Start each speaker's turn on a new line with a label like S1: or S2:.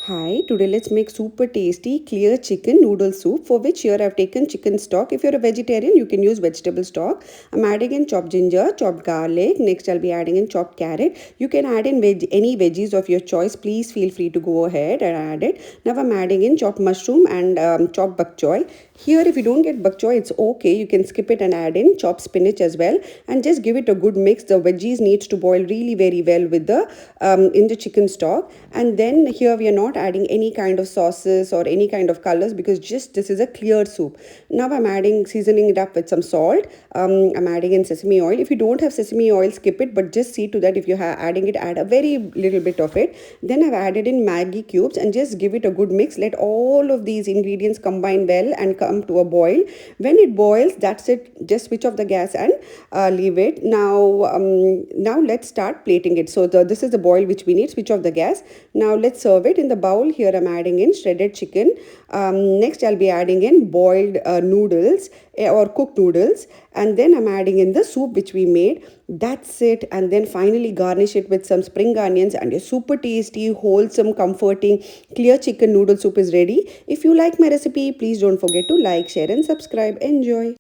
S1: Hi, today let's make super tasty clear chicken noodle soup, for which here I've taken chicken stock. If you're a vegetarian, you can use vegetable stock. I'm adding in chopped ginger, chopped garlic. Next, I'll be adding in chopped carrot. You can add in any veggies of your choice. Please feel free to go ahead and add it. Now I'm adding in chopped mushroom and chopped bok choy. Here, if you don't get bok choy, it's okay. You can skip it and add in chopped spinach as well, and just give it a good mix. The veggies needs to boil really very well with the in the chicken stock. And then here we are not adding any kind of sauces or any kind of colors, because just this is a clear soup. Now I'm adding, seasoning it up with some salt. I'm adding in sesame oil. If you don't have sesame oil, skip it, but just see to that if you're adding it, add a very little bit of it. Then I've added in Maggi cubes and just give it a good mix. Let all of these ingredients combine well and come to a boil. When it boils, that's it. Just switch off the gas and leave it. Now let's start plating it. So this is the boil which we need. Switch off the gas. Now let's serve it in the bowl. Here I'm adding in shredded chicken. Next I'll be adding in boiled noodles or cooked noodles, and then I'm adding in the soup which we made. That's it. And then finally garnish it with some spring onions, and your super tasty, wholesome, comforting, clear chicken noodle soup is ready. If you like my recipe, please don't forget to like, share and subscribe. Enjoy.